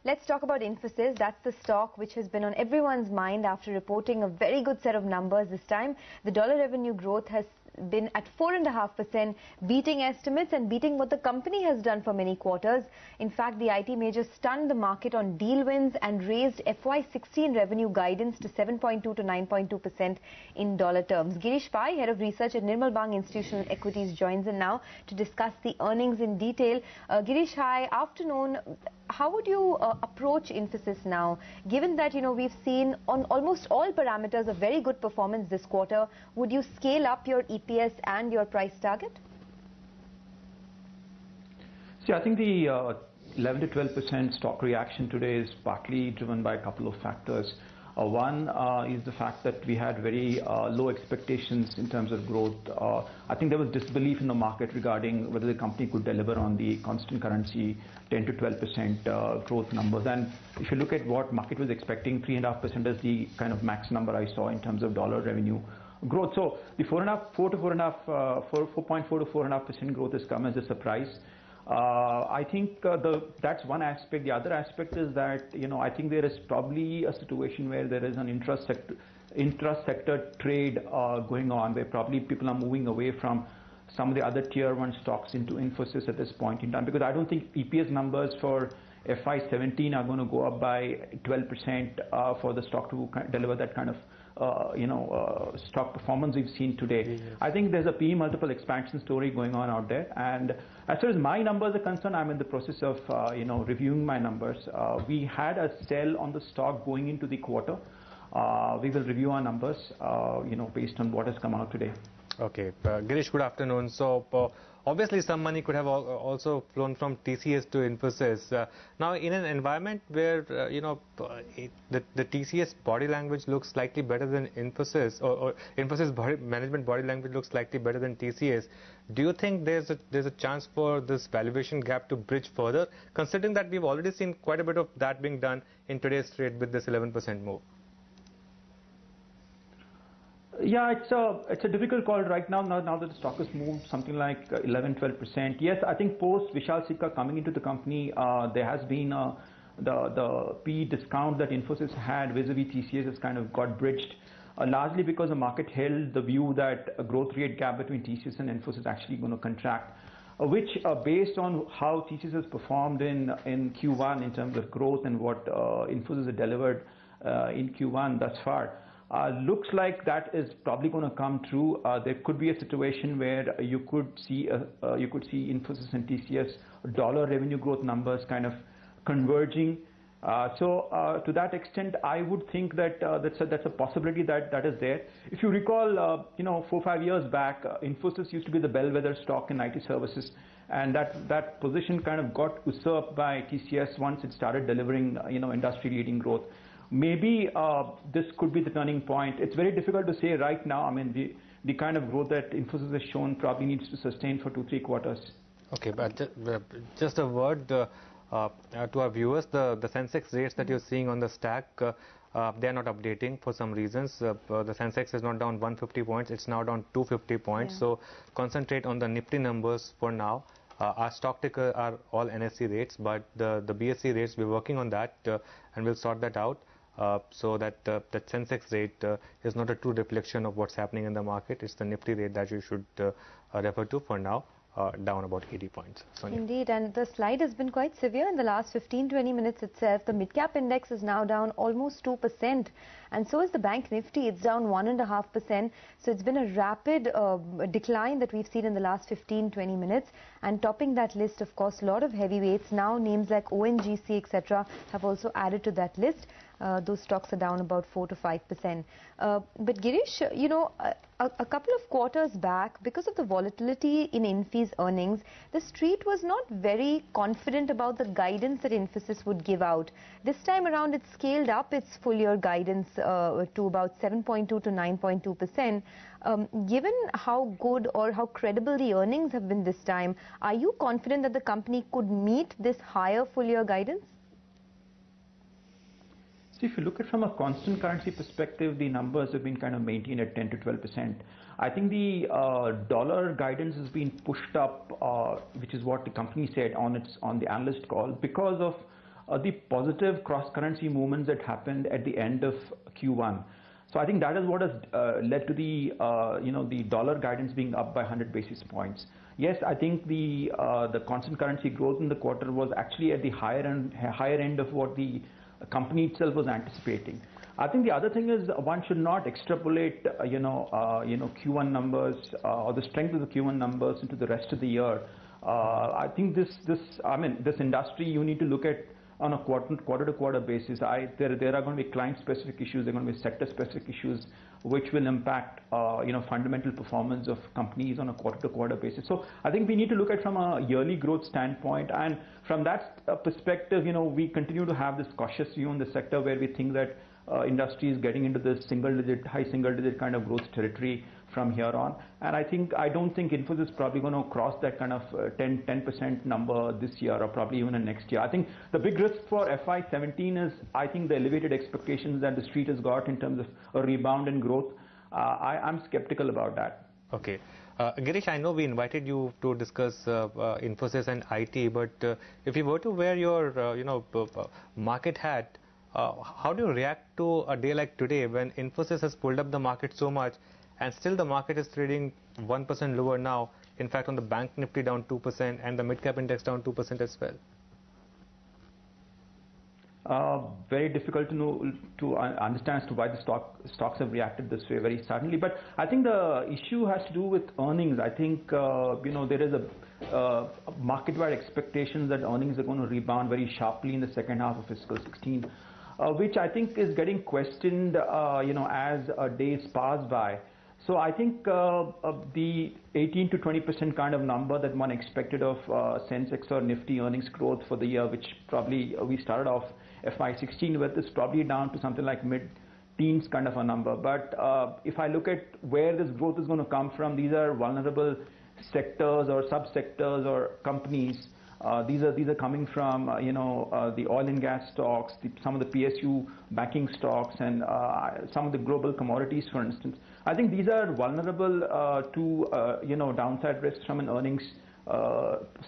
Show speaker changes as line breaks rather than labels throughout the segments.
Let's talk about Infosys. That's the stock which has been on everyone's mind after reporting a very good set of numbers this time. The dollar revenue growth has been at 4.5%, beating estimates and beating what the company has done for many quarters. In fact, the IT major stunned the market on deal wins and raised FY16 revenue guidance to 7.2 to 9.2% in dollar terms. Girish Pai, head of research at Nirmal Institutional Equities, joins in now to discuss the earnings in detail. Girish, hi, afternoon. How would you approach Infosys now, given that, we've seen on almost all parameters a very good performance this quarter? Would you scale up your EPS and your price target?
See, I think the 11 to 12% stock reaction today is partly driven by a couple of factors. One is the fact that we had very low expectations in terms of growth. I think there was disbelief in the market regarding whether the company could deliver on the constant currency 10 to 12% growth numbers. And if you look at what market was expecting, 3.5% is the kind of max number I saw in terms of dollar revenue growth. So the 4.4 to 4.5% growth has come as a surprise. I think that's one aspect. The other aspect is that, I think there is probably a situation where there is an intra-sector trade going on, where probably people are moving away from some of the other tier 1 stocks into Infosys at this point in time, because I don't think EPS numbers for FY17 are going to go up by 12% for the stock to deliver that kind of stock performance we've seen today. Yes. I think there's a PE multiple expansion story going on out there, and as far as my numbers are concerned, I'm in the process of reviewing my numbers. We had a sell on the stock going into the quarter. We will review our numbers based on what has come out today.
Okay, Girish, good afternoon. So obviously some money could have also flown from TCS to Infosys. Now in an environment where the TCS body language looks slightly better than Infosys, or Infosys management body language looks slightly better than TCS, do you think there's a chance for this valuation gap to bridge further, considering that we've already seen quite a bit of that being done in today's trade with this 11% move?
Yeah, it's a difficult call right now. Now that the stock has moved something like 11-12%. Yes, I think post Vishal Sikka coming into the company, there has been the P discount that Infosys had vis-a-vis TCS has kind of got bridged, largely because the market held the view that a growth rate gap between TCS and Infosys is actually going to contract, which based on how TCS has performed in Q1 in terms of growth and what Infosys has delivered in Q1 thus far. Looks like that is probably going to come true. There could be a situation where you could see Infosys and TCS dollar revenue growth numbers kind of converging. So to that extent, I would think that that's a possibility that is there. If you recall, 4-5 years back, Infosys used to be the bellwether stock in IT services, and that position kind of got usurped by TCS once it started delivering industry-leading growth. Maybe this could be the turning point. It's very difficult to say right now. I mean, the kind of growth that Infosys has shown probably needs to sustain for 2-3 quarters. Okay,
but just a word to our viewers, the Sensex rates that you're seeing on the stack, they're not updating for some reasons. The Sensex is not down 150 points, it's now down 250 points. Yeah. So concentrate on the Nifty numbers for now. Our stock ticker are all NSE rates, but the BSE rates, we're working on that and we'll sort that out. So that Sensex rate is not a true reflection of what's happening in the market. It's the Nifty rate that you should refer to for now, down about 80 points. Sonia.
Indeed, and the slide has been quite severe in the last 15-20 minutes itself. The mid-cap index is now down almost 2%, and so is the bank Nifty. It's down 1.5%. So it's been a rapid decline that we've seen in the last 15-20 minutes. And topping that list, of course, a lot of heavyweights. Now names like ONGC, etc. have also added to that list. Those stocks are down about 4 to 5%. But Girish, a couple of quarters back, because of the volatility in Infy's earnings, the street was not very confident about the guidance that Infosys would give out. This time around, it scaled up its full-year guidance to about 7.2 to 9.2%. Given how good or how credible the earnings have been this time, are you confident that the company could meet this higher full-year guidance?
So if you look at from a constant currency perspective, the numbers have been kind of maintained at 10 to 12%. I think the dollar guidance has been pushed up, which is what the company said on the analyst call, because of the positive cross-currency movements that happened at the end of Q1. So I think that is what has led to the the dollar guidance being up by 100 basis points. Yes, I think the constant currency growth in the quarter was actually at the higher end of what the company itself was anticipating. I think the other thing is one should not extrapolate Q1 numbers or the strength of the Q1 numbers into the rest of the year. I think this industry you need to look at on a quarter-to-quarter basis. There are going to be client-specific issues, there are going to be sector-specific issues, which will impact fundamental performance of companies on a quarter-to-quarter basis. So I think we need to look at from a yearly growth standpoint, and from that perspective, we continue to have this cautious view on the sector where we think that industry is getting into this high single-digit kind of growth territory from here on. And I don't think Infosys is probably going to cross that kind of 10% number this year or probably even in next year. I think the big risk for FY17 is I think the elevated expectations that the street has got in terms of a rebound in growth. I'm skeptical about that.
Okay. Girish, I know we invited you to discuss Infosys and IT, but if you were to wear your market hat, how do you react to a day like today when Infosys has pulled up the market so much and still the market is trading 1% lower now? In fact, on the bank nifty down 2% and the mid-cap index down 2% as well.
Very difficult to understand as to why the stocks have reacted this way very suddenly. But I think the issue has to do with earnings. I think there is a market-wide expectation that earnings are going to rebound very sharply in the second half of fiscal 16, which I think is getting questioned as days pass by. So I think the 18 to 20% kind of number that one expected of Sensex or Nifty earnings growth for the year, which probably we started off FY16 with, is probably down to something like mid-teens kind of a number. But if I look at where this growth is going to come from, these are vulnerable sectors or subsectors or companies. These are coming from the oil and gas stocks, some of the PSU banking stocks, and some of the global commodities, for instance. I think these are vulnerable to downside risks from an earnings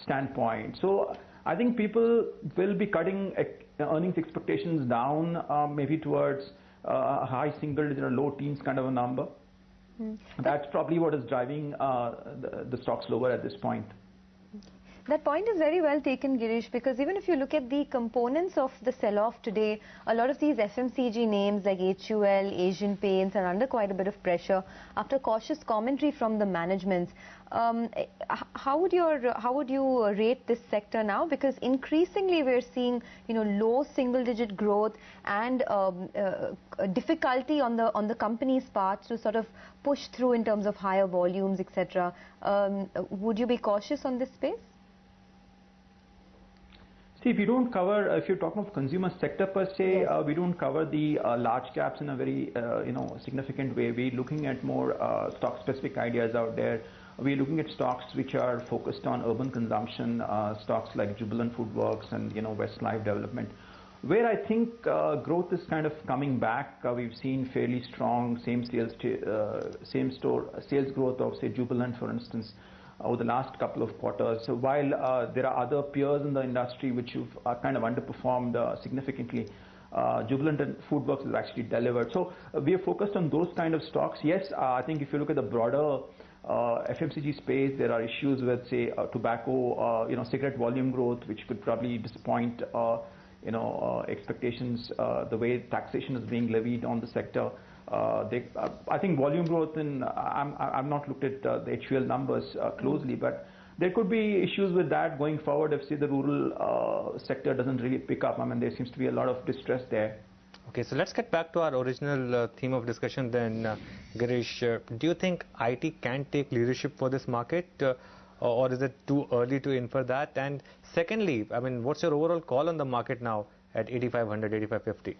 standpoint. So I think people will be cutting earnings expectations down maybe towards a high single digit or low teens kind of a number. That's probably what is driving the stocks lower at this point.
That point is very well taken, Girish, because even if you look at the components of the sell-off today, a lot of these FMCG names like HUL, Asian Paints are under quite a bit of pressure after cautious commentary from the management. How would you rate this sector now? Because increasingly we're seeing low single-digit growth and difficulty on the company's part to sort of push through in terms of higher volumes, etc. Would you be cautious on this space?
See, if you're talking of consumer sector per se, yes. We don't cover the large caps in a very significant way. We're looking at more stock-specific ideas out there. We're looking at stocks which are focused on urban consumption, stocks like Jubilant FoodWorks and Westlife Development, where I think growth is kind of coming back. We've seen fairly strong same-store sales growth of, say, Jubilant, for instance, over the last couple of quarters. So while there are other peers in the industry which have kind of underperformed significantly, Jubilant and FoodWorks has actually delivered. So we are focused on those kind of stocks. Yes, I think if you look at the broader FMCG space, there are issues with, say, tobacco, cigarette volume growth, which could probably disappoint expectations, the way taxation is being levied on the sector. I think volume growth I've not looked at the HUL numbers closely, but there could be issues with that going forward if, say, the rural sector doesn't really pick up. I mean, there seems to be a lot of distress there.
Okay, so let's get back to our original theme of discussion then, Girish. Do you think IT can take leadership for this market, or is it too early to infer that? And secondly, I mean, what's your overall call on the market now at 8,500, 8,550?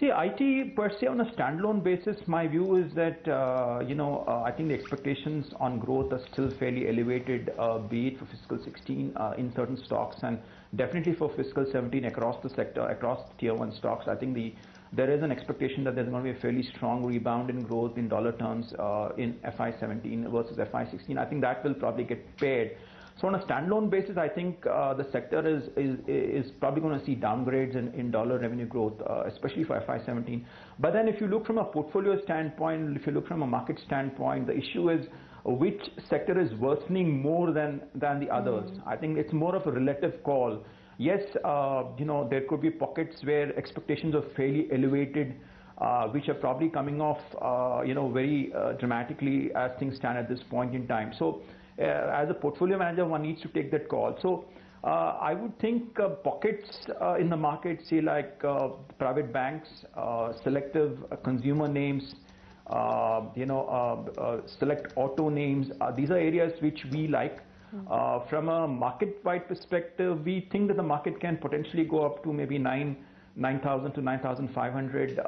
See, IT per se on a standalone basis, my view is that, I think the expectations on growth are still fairly elevated, be it for fiscal 16 in certain stocks and definitely for fiscal 17 across the sector, across tier 1 stocks. I think there is an expectation that there's going to be a fairly strong rebound in growth in dollar terms in FY17 versus FY16. I think that will probably get paired. So on a standalone basis, I think the sector is probably going to see downgrades in dollar revenue growth, especially for FY17. But then if you look from a portfolio standpoint, if you look from a market standpoint, the issue is which sector is worsening more than the others. I think it's more of a relative call. Yes, there could be pockets where expectations are fairly elevated, which are probably coming off, very dramatically as things stand at this point in time. So as a portfolio manager, one needs to take that call. So I would think pockets in the market, say like private banks, selective consumer names, select auto names. These are areas which we like. From a market-wide perspective, we think that the market can potentially go up to maybe 9,000 to 9,500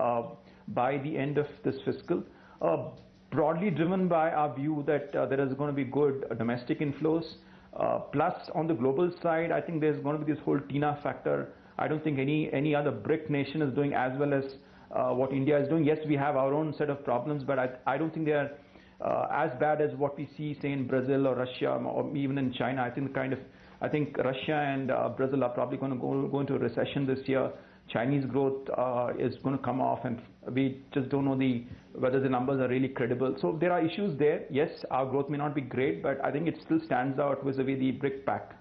by the end of this fiscal. Broadly driven by our view that there is going to be good domestic inflows. Plus, on the global side, I think there's going to be this whole TINA factor. I don't think any other BRIC nation is doing as well as what India is doing. Yes, we have our own set of problems, but I don't think they are as bad as what we see, say, in Brazil or Russia or even in China. I think Russia and Brazil are probably going to go into a recession this year. Chinese growth is going to come off, and we just don't know whether the numbers are really credible. So there are issues there. Yes, our growth may not be great, but I think it still stands out vis-a-vis the BRIC pack.